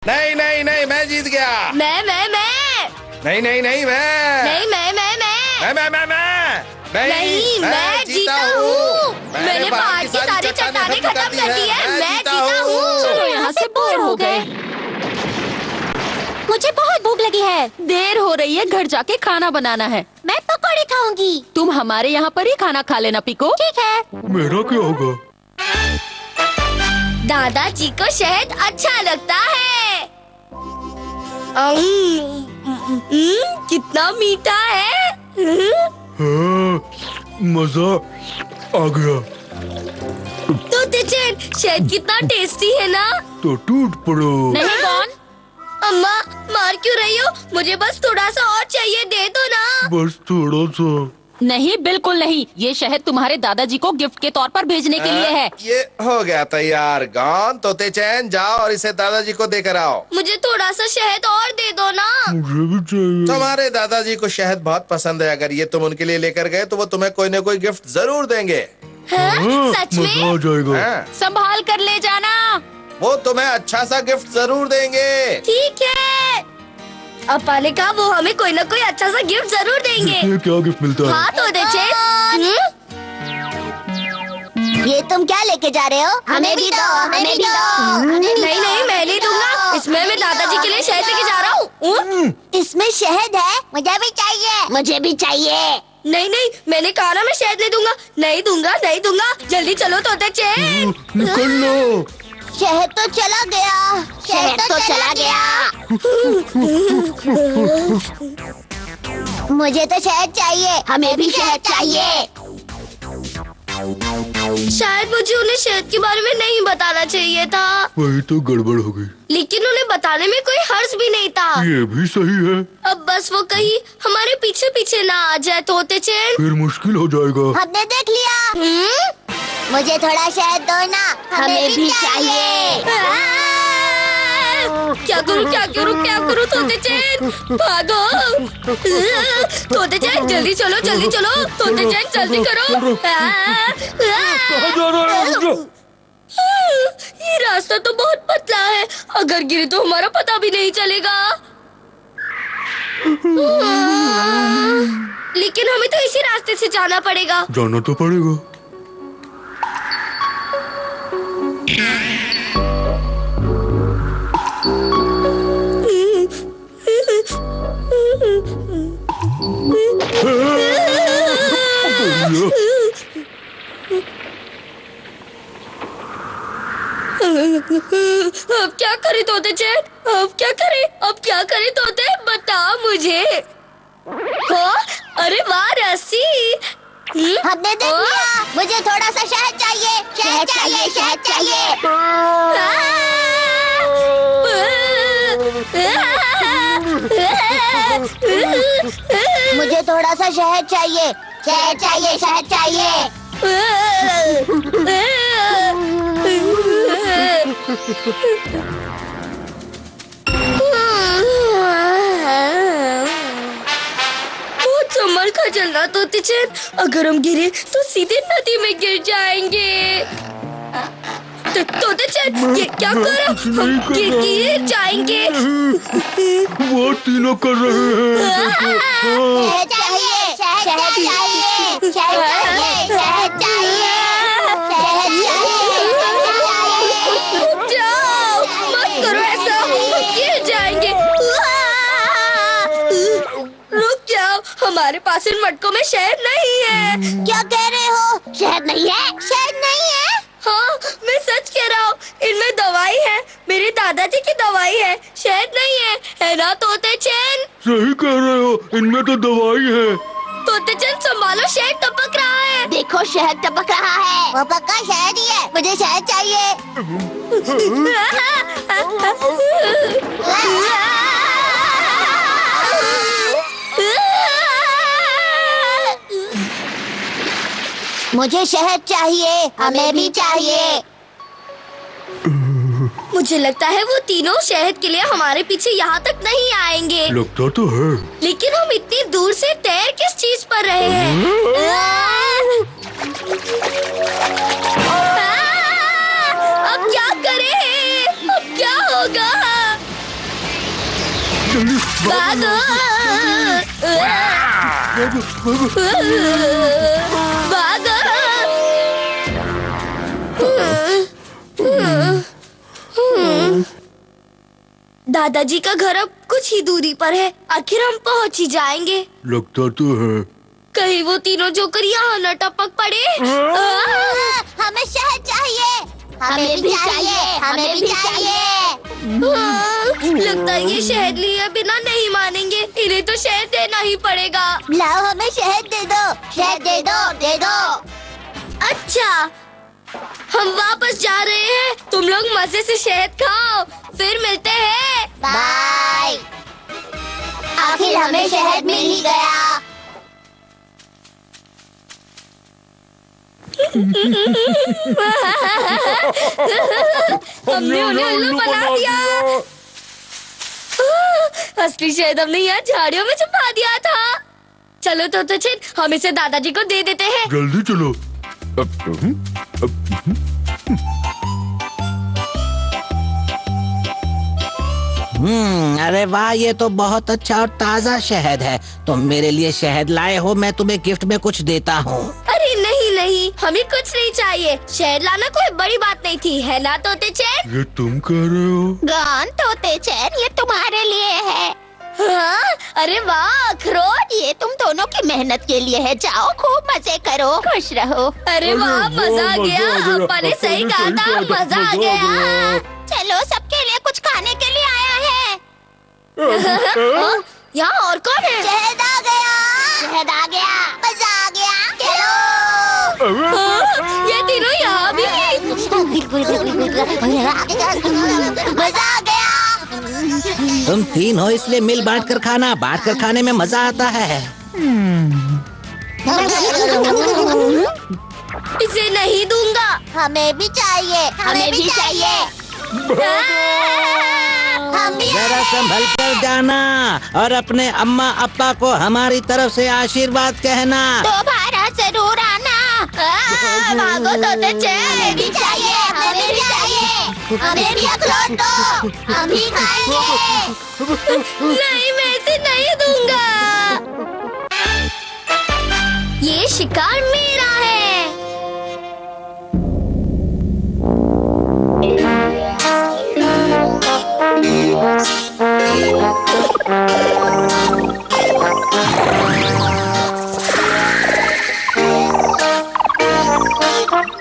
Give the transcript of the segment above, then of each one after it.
नहीं नहीं नहीं, मैं जीत गया। मैं नहीं नहीं नहीं, मैं नहीं मैं जीता हूँ। मैंने बाहर की सारी चट्टानें खत्म कर दी है। मैं जीता हूँ। चलो यहाँ से बोर हो गए। मुझे बहुत भूख लगी है। देर हो रही है, घर जाके खाना बनाना है। मैं पकौड़े खाऊंगी। तुम हमारे यहाँ पर ही खाना खा लेना पिको। ठीक है। मेरा क्या होगा? दादाजी को शहद अच्छा लगता है। कितना मीठा है। हाँ, मजा आ गया। तो तेचन, शहद कितना टेस्टी है ना। तो टूट पड़ो। नहीं बॉन, अम्मा मार क्यों रही हो? मुझे बस थोड़ा सा और चाहिए, दे दो ना। बस थोड़ा सा। नहीं बिल्कुल नहीं। ये शहद तुम्हारे दादाजी को गिफ्ट के तौर पर भेजने के लिए है। ये हो गया तैयार। गॉन। तोते चैन, जाओ और इसे दादाजी को देकर आओ। मुझे थोड़ा सा शहद और दे दो ना। मुझे भी चाहिए। तुम्हारे दादाजी को शहद बहुत पसंद है। अगर ये तुम उनके लिए लेकर गए तो वो तुम्हें कोई न कोई गिफ्ट जरूर देंगे। हाँ, सच मजा में? आ जाएगा। हाँ, संभाल कर ले जाना। वो तुम्हें अच्छा सा गिफ्ट जरूर देंगे। ठीक है। अब पाने का वो हमें कोई ना कोई अच्छा सा गिफ्ट जरूर देंगे। ये क्या गिफ्ट मिलता है? हाँ तो तेचन। ये तुम क्या लेके जा रहे हो? हमें भी दो, हमें भी दो। नहीं नहीं, मैं नहीं दूंगा। इसमें मैं दादाजी के लिए शहद लेके जा रहा हूँ। इसमें शहद है। मुझे भी चाहिए। मुझे भी चाहिए। नहीं नहीं, मैंने कहा ना मैं शहद नहीं दूंगा। नहीं दूंगा, नहीं दूंगा। जल्दी चलो तो तेचन। निकल लो। शहद तो चला गया। शहद तो चला गया। मुझे तो शहद चाहिए। हमें भी शहद चाहिए। शायद मुझे उन्हें शहद के बारे में नहीं बताना चाहिए था, वही तो गड़बड़ हो गई। लेकिन उन्हें बताने में कोई हर्ज भी नहीं था। ये भी सही है। अब बस वो कहीं हमारे पीछे पीछे ना आ जाए तो तेचन। फिर मुश्किल हो जाएगा। हमने देख लिया। मुझे थोड़ा शहद दो ना। हमें भी चाहिए। क्या करूँ तो तेचन। भागो। तो तेचन, जल्दी चलो जल्दी चलो। तो तेचन, जल्दी करो। कहाँ जा रहा है? ये रास्ता तो बहुत पतला है। अगर गिरे तो हमारा पता भी नहीं चलेगा। लेकिन हमें तो इसी रास्ते से जाना पड़ेगा। जाना तो पड़ेगा। अब क्या करे तोते चैन? अब क्या करे तोते? बता मुझे। हाँ? अरे वाह रस्सी। हमने देख लिया। मुझे थोड़ा सा शहद चाहिए। शहद चाहिए। शहद चाहिए। मुझे थोड़ा सा शहद चाहिए। शहद चाहिए। शहद चाहिए। बहुत संभल कर चलना तो तेचन। अगर हम गिरे तो सीधे नदी में गिर जाएंगे। तो तेचन, ये क्या कर रहा? हम गिर जाएंगे। वो तीनों कर रहे हैं। शहद चाहिए। शहद चाहिए। शहद चाहिए। शहद चाहिए। शहद चाहिए। रुक जाओ, मत करो ऐसा। हम गिर जाएंगे। रुक जाओ, हमारे पास इन मटकों में शहद नहीं है। क्या कह रहे हो? शहद नहीं है। शहद नहीं है। हाँ, मैं सच कह रहा हूँ। इनमें दवाई है। मेरे दादाजी की दवाई है। शहद नहीं है ना तोते चैन? सही कह रहे हो, इनमें तो दवाई है। तोते चैन संभालो, शहद टपक रहा है। देखो शहद टपक रहा है। वो पक्का शहद ही है। मुझे शहद चाहिए। मुझे शहद चाहिए। हमें भी चाहिए। मुझे लगता है वो तीनों शहद के लिए हमारे पीछे यहाँ तक नहीं आएंगे। लगता तो है। लेकिन हम इतनी दूर से तैर किस चीज पर रहे हैं? अब क्या करें? अब क्या होगा? जल्दी भागो भागो। दादाजी का घर अब कुछ ही दूरी पर है, आखिर हम पहुंच ही जाएंगे। लगता तो है। कहीं वो तीनों जोकर यहाँ न टपक पड़े। हमें शहद चाहिए, हमें भी चाहिए, हमें भी चाहिए। लगता है ये शहद लिए बिना नहीं मानेंगे, इन्हें तो शहद देना ही पड़ेगा। लाओ हमें शहद दे दो, शहद दे दो, दे दो। अच्छा, हम वापस जा रहे हैं, तुम लोग मजे से शहद खाओ, फिर मिलते हैं। बाय। आखिर हमें शहद मिल ही गया। हमने उन्हें उल्लू बना दिया। असली शहद हमने यहाँ झाड़ियों में छुपा दिया था। चलो तो चिन, हम इसे दादाजी को दे देते हैं। जल्दी चलो। अरे वाह, ये तो बहुत अच्छा और ताज़ा शहद है। तुम मेरे लिए शहद लाए हो, मैं तुम्हें गिफ्ट में कुछ देता हूँ। अरे नहीं नहीं, हमें कुछ नहीं चाहिए। शहद लाना कोई बड़ी बात नहीं थी, है ना तोते चैन? ये तुम कह रहे हो? गान तोते चैन, ये तुम्हारे लिए है। हाँ? अरे वाह अखरोट, ये तुम दोनों की मेहनत के लिए है। जाओ खूब मजे करो, खुश रहो। अरे वाह मजा आ गया, अप्पा ने सही कहा था, मजा आ गया। चलो, सबके लिए कुछ खाने के लिए आया है। यहाँ और कौन है? शहद आ गया, शहद आ गया, मजा आ गया। चलो, ये तीनों यहाँ भी। मजा आ गया। तुम तीन हो, इसलिए मिल बांट कर खाना, बांट कर खाने में मजा आता है। इसे नहीं दूंगा। हमें भी चाहिए, हमें भी चाहिए। हम भी जरा संभल कर जाना और अपने अम्मा अप्पा को हमारी तरफ से आशीर्वाद कहना। दोबारा जरूर आना। भागो तोते चैन। हमें भी चाहिए, हमें भी चाहिए। हमें भी अखरोट दो, हम भी खाएंगे। नहीं, मैं इसे नहीं दूंगा। ये शिकार मेरा है।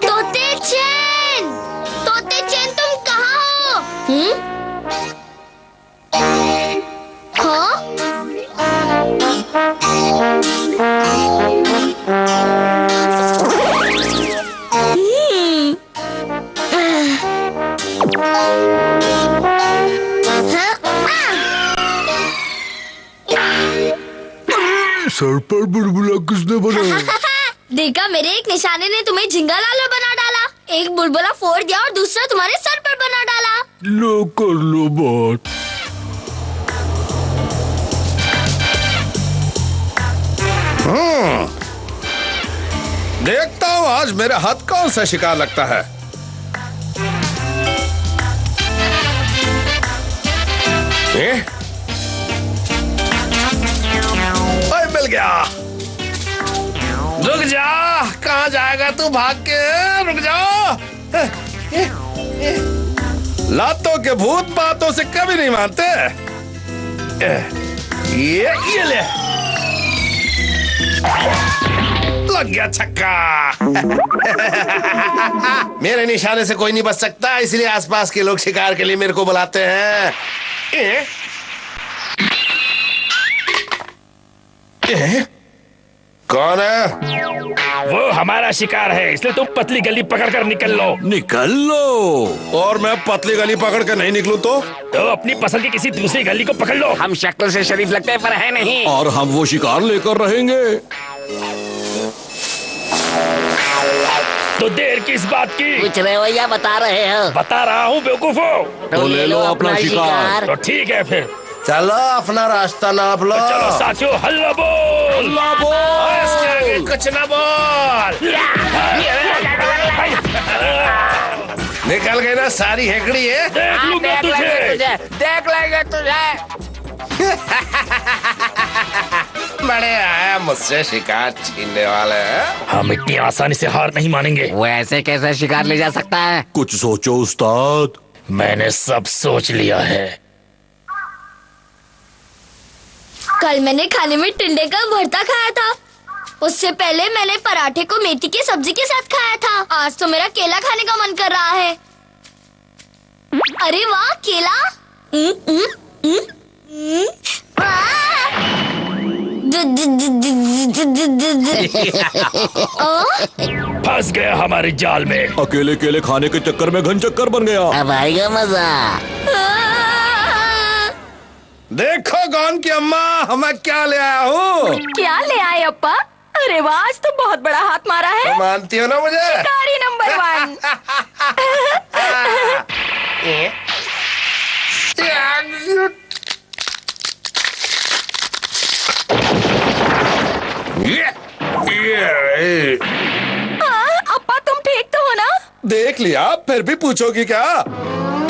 तोते चैन तुम कहाँ हो? सर पर बुलबुला किसने बनाया? देखा, मेरे एक निशाने ने तुम्हें झिंगा लालो बना डाला। एक बुलबुला फोड़ दिया और दूसरा तुम्हारे सर पर बना डाला। लो कर लो बात। देखता हूँ आज मेरे हाथ कौन सा शिकार लगता है। ओए, मिल गया। रुक जा, कहाँ जाएगा तू भाग के? रुक जाओ। लातों के भूत बातों से कभी नहीं मानते। ये ले, लग गया छक्का। मेरे निशाने से कोई नहीं बच सकता, इसलिए आसपास के लोग शिकार के लिए मेरे को बुलाते हैं। कौन है? वो हमारा शिकार है, इसलिए तुम पतली गली पकड़ कर निकल लो। निकल लो। और मैं पतली गली पकड़ कर नहीं निकलूं तो अपनी पसंद की किसी दूसरी गली को पकड़ लो। हम शक्ल से शरीफ लगते हैं पर है नहीं। और हम वो शिकार लेकर रहेंगे। तो देर किस बात की? पूछ रहे हो या बता रहे हो? बता रहा हूँ बेवकूफो। तो ले लो अपना शिकार। तो ठीक है फिर, चलो अपना रास्ता नाप लो। चलो साथियों, हल्ला बोल। हल्ला बोल। इसके आगे कुछ ना बोल। निकल गई ना सारी हेकड़ी है। देख लूंगा तुझे। देख लेंगे तुझे। बड़े आया मुझसे शिकार छीनने वाले हैं। हम इतनी आसानी से हार नहीं मानेंगे। वो ऐसे कैसे शिकार ले जा सकता है? कुछ सोचो उस्ताद। मैंने सब सोच लिया है। कल मैंने खाने में टिंडे का भरता खाया था। उससे पहले मैंने पराठे को मेथी की सब्जी के साथ खाया था। आज तो मेरा केला खाने का मन कर रहा है। अरे वाह, केला। फंस गया हमारे जाल में। अकेले केले खाने के चक्कर में घन चक्कर बन गया। अब आएगा मजा। देखो गौन की अम्मा, हमें क्या ले आया हूँ। क्या ले आए अप्पा? अरे वाह, आज तो बहुत बड़ा हाथ मारा है। मानती हो ना मुझे? शिकारी नंबर 1। अप्पा तुम ठीक तो हो ना? देख लिया, फिर भी पूछोगी क्या?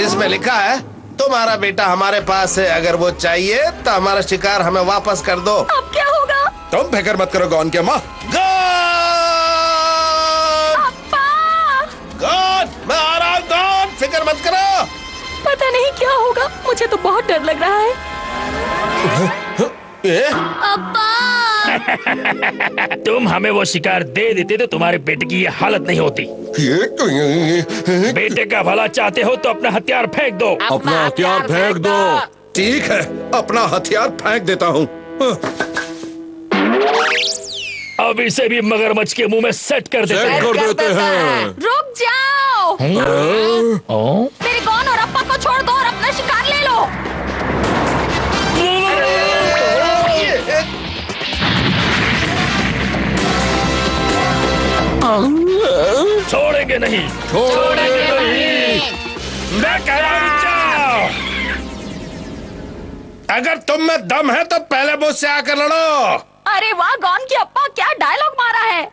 इसमें लिखा है तुम्हारा बेटा हमारे पास है, अगर वो चाहिए तो हमारा शिकार हमें वापस कर दो। अब क्या होगा? तुम फिक्र मत करो गौन की अम्मा। गौन! अप्पा! गौन! मैं आ रहा हूँ गौन, फिक्र मत करो। पता नहीं क्या होगा, मुझे तो बहुत डर लग रहा है। अब्बा! तुम हमें वो शिकार दे देते तो तुम्हारे बेटे की ये हालत नहीं होती। बेटे का भला चाहते हो तो अपना हथियार फेंक दो। अपना हथियार फेंक दो। ठीक है, अपना हथियार फेंक देता हूँ। अब इसे भी मगरमच्छ के मुंह में सेट कर देते हैं। कर देते हैं। रुक जाओ। मेरे गौन और अप्पा को छोड़ दो और अपना शिकार ले लो। छोड़ेंगे नहीं, छोड़ेंगे नहीं। मैं कह रहा हूं, जाओ। अगर तुम में दम है तो पहले मुझसे आकर लड़ो। अरे वाह गौन की अप्पा, क्या डायलॉग मारा है।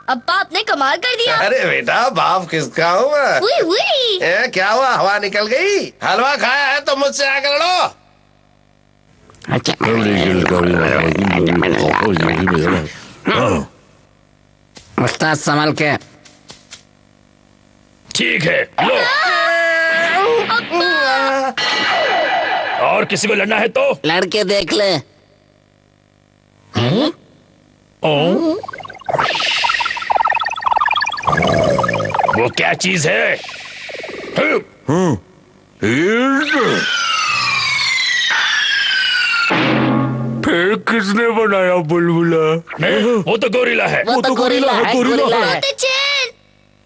अब्बा आपने कमाल कर दिया। अरे बेटा, बाप किसका हूँ मैं? उई उई। क्या हुआ, हवा निकल गई? हलवा खाया है तो मुझसे आकर लड़ो। उस्ताद संभल के। ठीक है, लो। और किसी को लड़ना है तो लड़के देख ले। वो क्या चीज है? फिर किसने बनाया बुलबुला? वो तो गोरिल्ला है। वो तो गोरिल्ला है, गोरिल्ला है। तो चैन।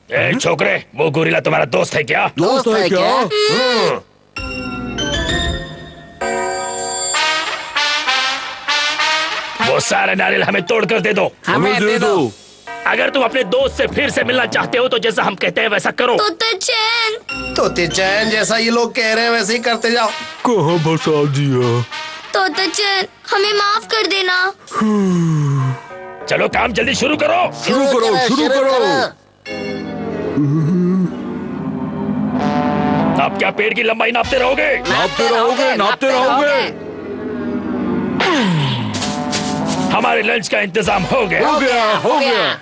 ए छोकरे, वो गोरिल्ला तुम्हारा दोस्त है क्या? दोस्त है क्या? वो सारे नारियल हमें तोड़ कर दे दो। हमें दे दो। अगर तुम अपने दोस्त से फिर से मिलना चाहते हो तो जैसा हम कहते हैं वैसा करो। तो चैन। तो चैन जैसा ये लोग कह रहे हैं वैसे ही करते जाओ। कहाँ बसा दिया? तो चैन, हमें माफ कर देना। चलो काम जल्दी शुरू करो। शुरू करो। आप क्या पेड़ की लंबाई नापते रहोगे? नापते रहोगे। हमारे लंच का इंतजाम हो गया। हो गया।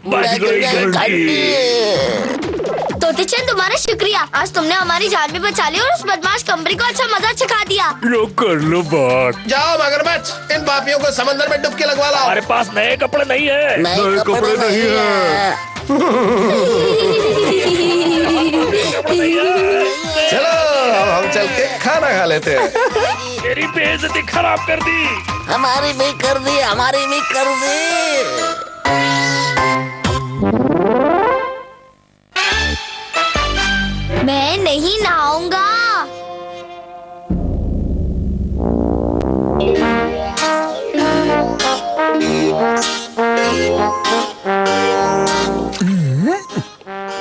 बच गई घंटी। तोते चंद, तुम्हारा शुक्रिया। आज तुमने हमारी जान भी बचा ली और उस बदमाश कंपनी को अच्छा मजा चखा दिया। लो कर लो बात। जाओ मगरमच्छ, इन पापियों को समंदर में डुबकी लगवा लाओ। हमारे पास नए कपड़े नहीं है। नए कपड़े नहीं है। चलो अब हम चल के खाना खा लेते हैं। मेरी बेइज्जती खराब कर दी। हमारी भी कर दी, हमारी भी कर दी। मैं नहीं नहाऊंगा।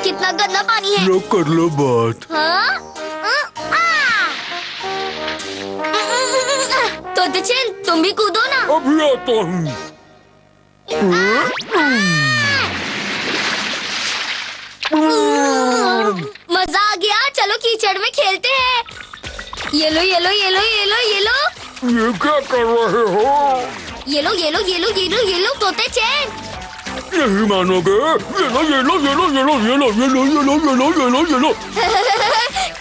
कितना गंदा पानी है। लो कर लो बात। हाँ? तोते चैन तुम भी कूदो ना। अभी आता हूँ। मजा आ गया, चलो कीचड़ में खेलते हैं। ये लो ये लो ये लो ये लो ये लो। ये क्या कर रहे हो? ये लो ये लो ये लो ये लो ये लो तोते चैन। नहीं मानोगे? ये लो ये लो ये लो ये लो ये लो ये लो ये लो ये लो ये लो ये लो।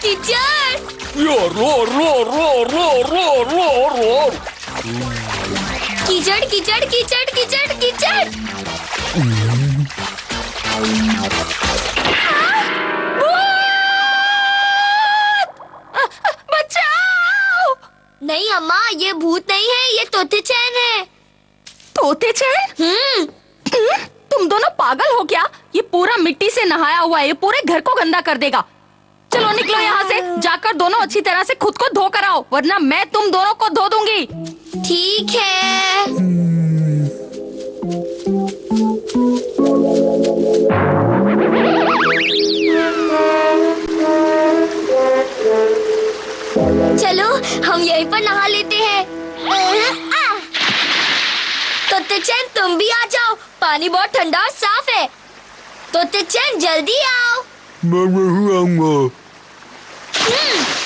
कीचड़। रो रो रो रो रो रो रो रो। कीचड़ कीचड़ कीचड़ कीचड़ कीचड़। बचाओ! नहीं अम्मा, ये भूत नहीं है, ये तोते चैन है। तोते चैन? तुम दोनों पागल हो क्या? ये पूरा मिट्टी से नहाया हुआ है, ये पूरे घर को गंदा कर देगा। चलो निकलो यहाँ से, जाकर दोनों अच्छी तरह से खुद को धो कर आओ, वरना मैं तुम दोनों को धो दूंगी। ठीक है। चलो हम यहीं पर नहा लेते हैं। तोते चैन तुम भी आ जाओ, पानी बहुत ठंडा और साफ है। तोते चैन जल्दी आओ। मैं नहीं आऊंगा।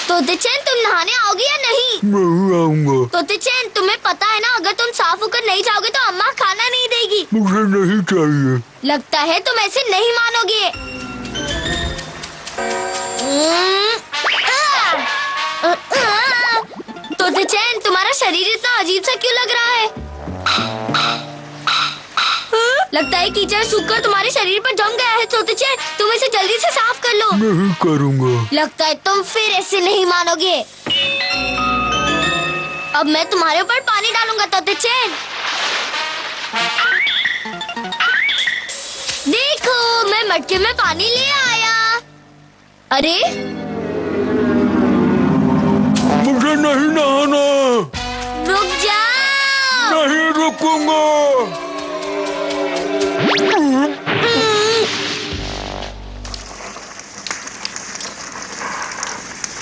तोते चैन तुम नहाने आओगे या नहीं? नहीं आऊंगा। तोते चैन तुम्हें पता है ना, अगर तुम साफ होकर नहीं जाओगे तो अम्मा खाना नहीं देगी। मुझे नहीं चाहिए। लगता है तुम ऐसे नहीं मानोगे। तोते चैन तुम्हारा शरीर इतना अजीब सा क्यों लग रहा है? लगता है कीचड़ सूखकर तुम्हारे शरीर पर जम गया है। तोते चैन तुम इसे जल्दी से साफ कर लो। नहीं करूंगा। लगता है तुम फिर ऐसे नहीं मानोगे। अब मैं तुम्हारे ऊपर पानी डालूंगा तोते चैन। देखो मैं मटके में पानी ले आया। अरे मुझे नहीं नहाना। रुक जाओ। नहीं रुकूंगा।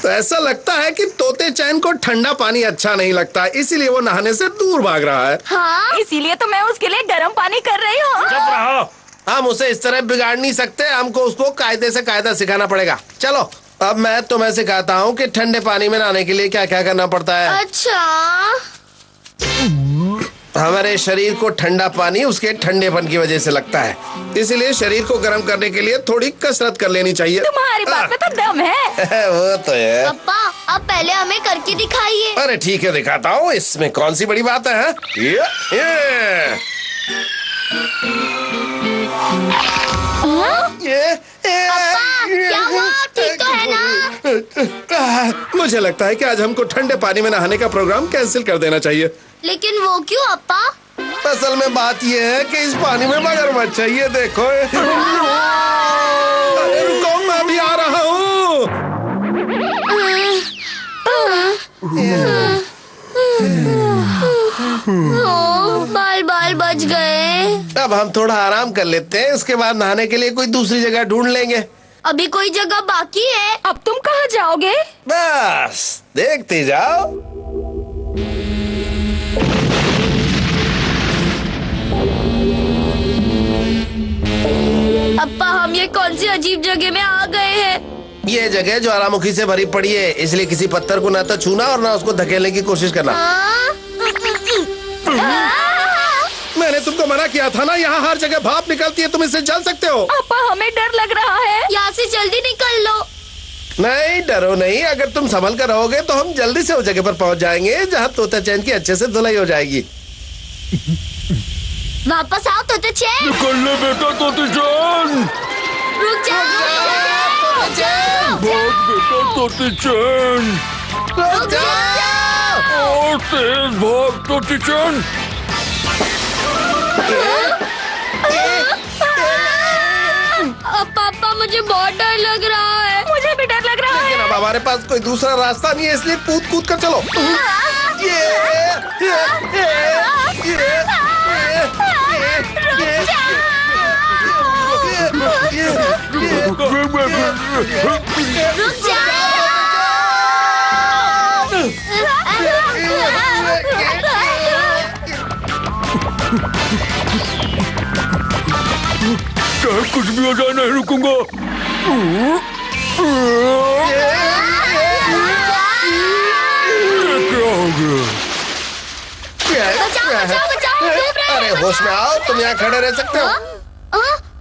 तो ऐसा लगता है कि तोते चैन को ठंडा पानी अच्छा नहीं लगता, इसीलिए वो नहाने से दूर भाग रहा है। हाँ इसीलिए तो मैं उसके लिए गर्म पानी कर रही हूँ। चुप रहो। हम उसे इस तरह बिगाड़ नहीं सकते, हमको उसको कायदे से कायदा सिखाना पड़ेगा। चलो अब मैं तुम्हें सिखाता हूँ कि ठंडे पानी में नहाने के लिए क्या क्या करना पड़ता है। अच्छा। हमारे शरीर को ठंडा पानी उसके ठंडेपन की वजह से लगता है, इसीलिए शरीर को गर्म करने के लिए थोड़ी कसरत कर लेनी चाहिए। तुम्हारी बात में तो दम है। वो तो है। पापा अब पहले हमें करके दिखाइए। अरे ठीक है दिखाता हूँ, इसमें कौन सी बड़ी बात है? क्या हुआ? ठीक तो है ना? मुझे लगता है कि आज हमको ठंडे पानी में नहाने का प्रोग्राम कैंसिल कर देना चाहिए। लेकिन वो क्यों अप्पा? असल में बात यह है कि इस पानी में मगरमच्छ है, ये देखो। अरे रुको, मैं भी आ रहा हूँ। बाल बाल बच गए। अब हम थोड़ा आराम कर लेते हैं, उसके बाद नहाने के लिए कोई दूसरी जगह ढूंढ लेंगे। अभी कोई जगह बाकी है। अब तुम कहाँ जाओगे? बस देखते जाओ। अप्पा हम ये कौन सी अजीब जगह में आ गए हैं? ये जगह ज्वालामुखी से भरी पड़ी है, इसलिए किसी पत्थर को ना तो छूना और ना उसको धकेलने की कोशिश करना। मैंने तुमको मना किया था ना, यहाँ हर जगह भाप निकलती है, तुम इससे जल सकते हो। पापा हमें डर लग रहा है। यहाँ से जल्दी निकल लो। नहीं डरो नहीं, अगर तुम संभल कर रहोगे तो हम जल्दी से उस जगह पर पहुँच जाएंगे जहाँ तोता चैन की अच्छे से धुलाई हो जाएगी। वापस आओ तोते चैन। निकल ले बेटा तोते चैन। रुक जाओ। भाग बेटा तोते चैन। रुक जाओ। और तेज भाग तोते चैन। पापा मुझे बहुत डर लग रहा है। मुझे भी डर लग रहा है। लेकिन अब हमारे पास कोई दूसरा रास्ता नहीं है, इसलिए कूद कूद कर चलो। रुक जाओ। चाहे कुछ भी हो जाए नहीं रुकूंगा। क्या हो गया? बचाओ बचाओ बचाओ। अरे होश में आओ, तुम यहाँ खड़े रह सकते हो?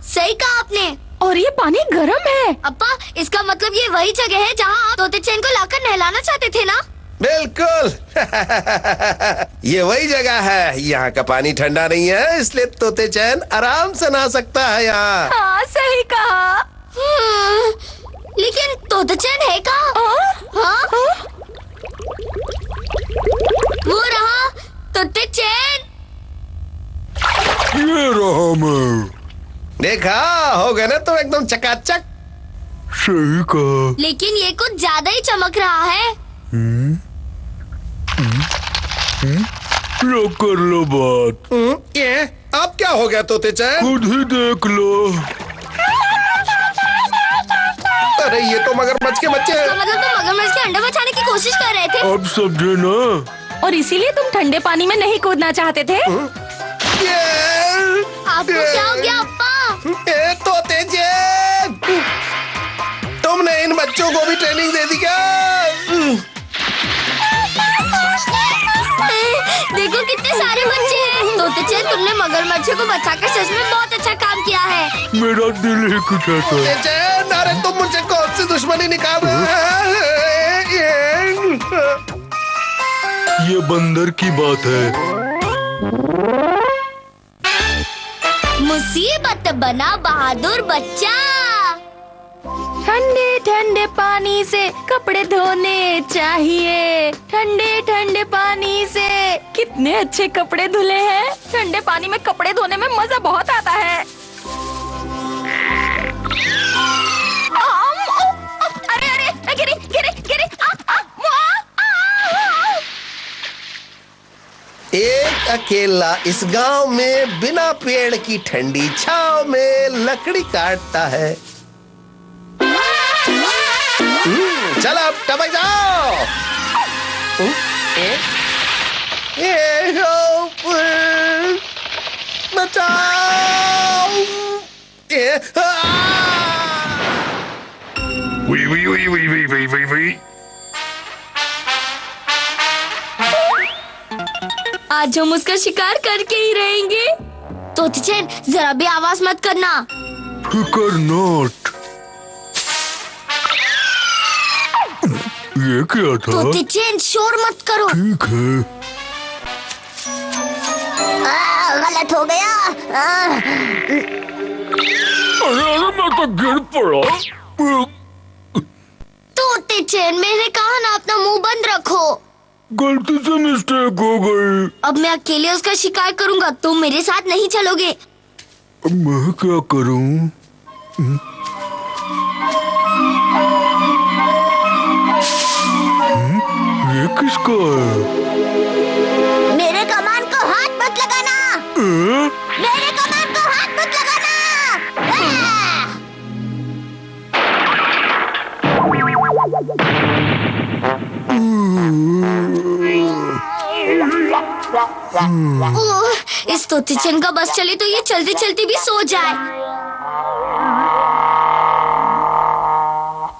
सही कहा आपने। और ये पानी गर्म है। अप्पा, इसका मतलब ये वही जगह है जहाँ आप तोते चैन को लाकर नहलाना चाहते थे ना? बिल्कुल। ये वही जगह है। यहाँ का पानी ठंडा नहीं है, इसलिए तोते चैन आराम से नहा सकता है यहाँ। हाँ सही कहा। लेकिन तोते चैन है कहाँ? हाँ? वो रहा तोते चैन। ये रहा मैं। देखा, हो गया ना तुम एकदम चकाचक। सही कहा। लेकिन ये कुछ ज्यादा ही चमक रहा है। लो कर लो बात। ये अब क्या हो गया तोते चैन? खुद ही देख लो। अरे ये तो मगरमच्छ के बच्चे हैं। मतलब तुम मगरमच्छ के अंडे बचाने की कोशिश कर रहे थे? अब समझे ना? और इसीलिए तुम ठंडे पानी में नहीं कूदना चाहते थे? आपको क्या हो गया अप्पा? ए, तोते चैन, तुमने इन बच्चों को भी ट्रेनिंग दे दी क्या? देखो कितने सारे बच्चे हैं। तोते चैन, तुमने मगरमच्छ को बचाकर सच में बहुत अच्छा काम किया है। मेरा दिल ही कुछ ऐसा। तोते चैन, अरे तुम मुझसे कौन सी दुश्मनी निकाल रहे हैं? ये बंदर की बात है। मुसीबत बना बहादुर बच्चा। ठंडे ठंडे पानी से कपड़े धोने चाहिए। ठंडे ठंडे पानी से कितने अच्छे कपड़े धुले हैं। ठंडे पानी में कपड़े धोने में मजा बहुत आता है। अरे अरे गिरी गिरी गिरी। एक अकेला इस गांव में बिना पेड़ की ठंडी छांव में लकड़ी काटता है। चलो अब टपक जाओ। बचाओ। आज हम उसका शिकार करके ही रहेंगे। तोते चैन, जरा भी आवाज मत करना। फिकर नॉट। ये क्या था? तोते चैन, शोर मत करो। ठीक है। गलत हो गया। अरे मैं तो गिर पड़ा। तोते चैन, मैंने कहा ना अपना मुंह बंद रखो। गलती से मिस्टेक हो गई। अब मैं अकेले उसका शिकार करूंगा, तुम मेरे साथ नहीं चलोगे। अब मैं क्या करूं? ये किसका है? मेरे कमान को हाथ मत लगाना। मेरे कमान को हाथ मत लगाना। ओह, इस तोते चैन का बस चले तो ये चलते चलते भी सो जाए।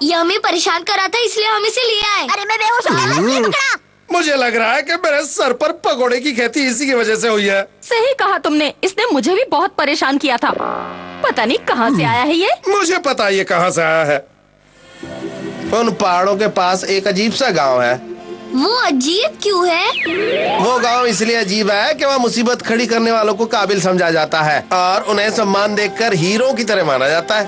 ये हमें परेशान कर रहा था, इसलिए हम इसे ले आए। अरे मैं बेहोश हो गया, बस नहीं पकड़ा। मुझे लग रहा है कि मेरे सर पर पकोड़े की खेती इसी की वजह से हुई है। सही कहा तुमने, इसने मुझे भी बहुत परेशान किया था। पता नहीं कहाँ से आया है ये। मुझे पता ये कहाँ से आया है। उन पहाड़ों के पास एक अजीब सा गांव है। वो अजीब क्यों है? वो गांव इसलिए अजीब है कि वहाँ मुसीबत खड़ी करने वालों को काबिल समझा जाता है और उन्हें सम्मान देकर हीरो की तरह माना जाता है।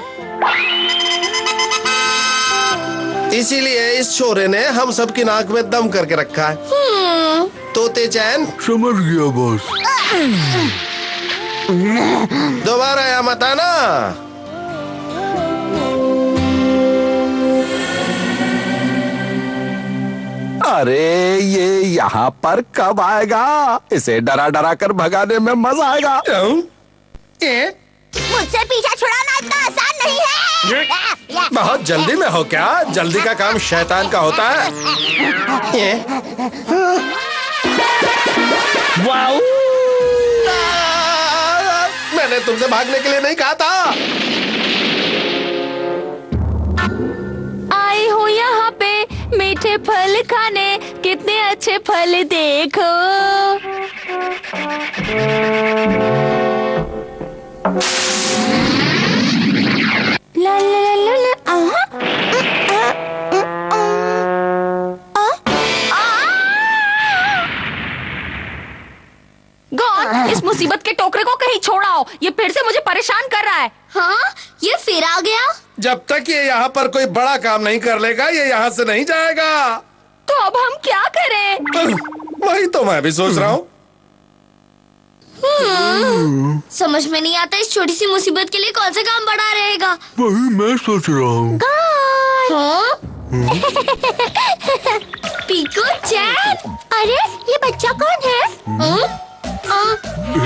इसीलिए इस छोरे ने हम सबकी नाक में दम करके रखा है। तोते चैन, समझ गया बॉस। दोबारा यहाँ मत आना। अरे ये यहाँ पर कब आएगा? इसे डरा डरा कर भगाने में मजा आएगा। मुझसे पीछा छुड़ाना इतना आसान नहीं है। बहुत जल्दी में हो क्या? जल्दी का काम शैतान का होता है। ये वाओ! मैंने तुमसे भागने के लिए नहीं कहा था। आई हूँ यहाँ पे मीठे फल खाने, कितने अच्छे फल देखो। ला ला ला ला ला, गॉड, इस मुसीबत के टोकरे को कहीं छोड़ाओ, ये फिर से मुझे परेशान कर रहा है। हाँ, ये फिर आ गया। जब तक ये यहाँ पर कोई बड़ा काम नहीं कर लेगा, ये यहाँ से नहीं जाएगा। तो अब हम क्या करें? वही तो मैं भी सोच रहा हूँ। समझ में नहीं आता इस छोटी सी मुसीबत के लिए कौन सा काम बड़ा रहेगा। वही मैं सोच रहा हूँ। हाँ? पीकू चैन, अरे ये बच्चा कौन है?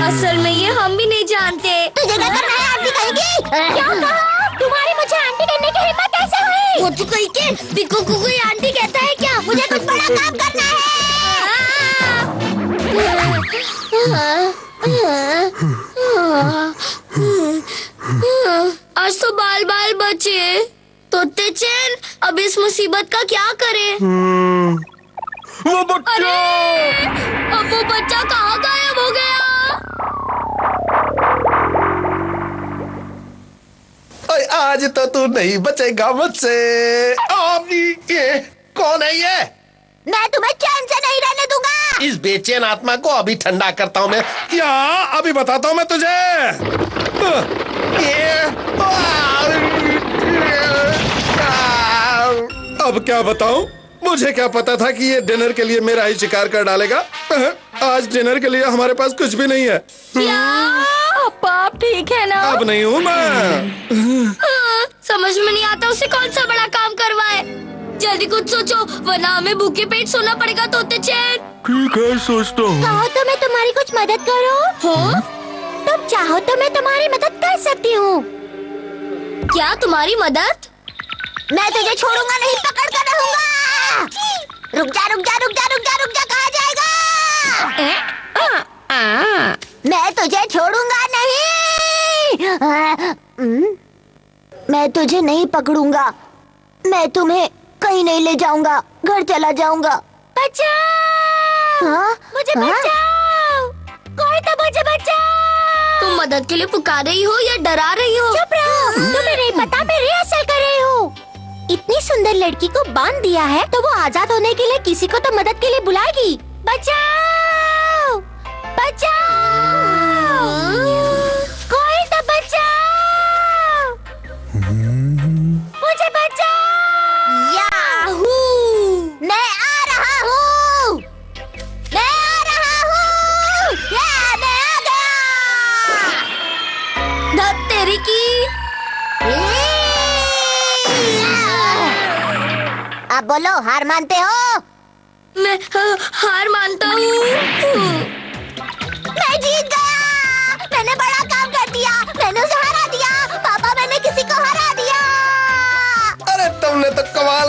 असल में ये हम भी नहीं जानते। तुझे क्या करना है आंटी कहेगी? क्या कहा? तुम्हारी मुझे आंटी कहने की हिम्मत कैसे हुई? वो तो कहीं के पीकू को कोई आंटी कहता है क्या? मुझे कुछ बड़ा काम करना है। आज तो बाल बाल बचे। तोते चैन, अब इस मुसीबत का क्या करें? वो बच्चा! अरे, अब वो बच्चा कहाँ गायब हो गया? ओए, आज तो तू नहीं बचेगा मुझसे। ये कौन है ये? मैं तुम्हें चैन से नहीं रहने दूंगा। इस बेचैन आत्मा को अभी ठंडा करता हूँ मैं। यहाँ अभी बताता हूँ मैं तुझे। अब क्या बताऊं? मुझे क्या पता था कि ये डिनर के लिए मेरा ही शिकार कर डालेगा। आज डिनर के लिए हमारे पास कुछ भी नहीं है। आप ठीक है ना? अब नहीं हूँ मैं। समझ में नहीं आता उसे कौन सा बड़ा काम करवाए। जल्दी कुछ सोचो, वरना हमें भूखे पेट सोना पड़ेगा। तोते चैन, ठीक है, सोचता हूँ। चाहो तो मैं तुम्हारी कुछ मदद करूं? हाँ? तुम चाहो तो मैं तुम्हारी मदद कर सकती हूँ। क्या तुम्हारी मदद? मैं तुझे छोड़ूंगा नहीं, पकड़ कर रहूंगा। रुक जा रुक जा रुक जा रुक जा रुक जा, कहाँ जाएगा? मैं तुझे छोड़ूंगा नहीं। मैं तुझे नहीं पकड़ूंगा। मैं तुम्हें कहीं नहीं ले जाऊंगा, घर चला जाऊंगा। बचाओ! मुझे बचाओ! कोई तो मुझे बचाओ! तुम मदद के लिए पुकार रही हो या डरा रही हो? चुप रहो, तुम्हें नहीं पता मैं रिहर्सल कर रही हूँ। इतनी सुंदर लड़की को बांध दिया है तो वो आजाद होने के लिए किसी को तो मदद के लिए बुलाएगी। बचाओ! बचाओ! कोई तो बचाओ! मुझे बचाओ! याहू! मैं आ रहा हूँ! मैं आ रहा हूँ! मैं आ गया! धत तेरी की। अब बोलो, हार मानते हो? मैं हार मानता हूँ। मैं जीत गया! मैंने बड़ा काम कर दिया। मैंने उसे हरा दिया। पापा, मैंने किसी को हरा दिया। अरे तुमने तो कमाल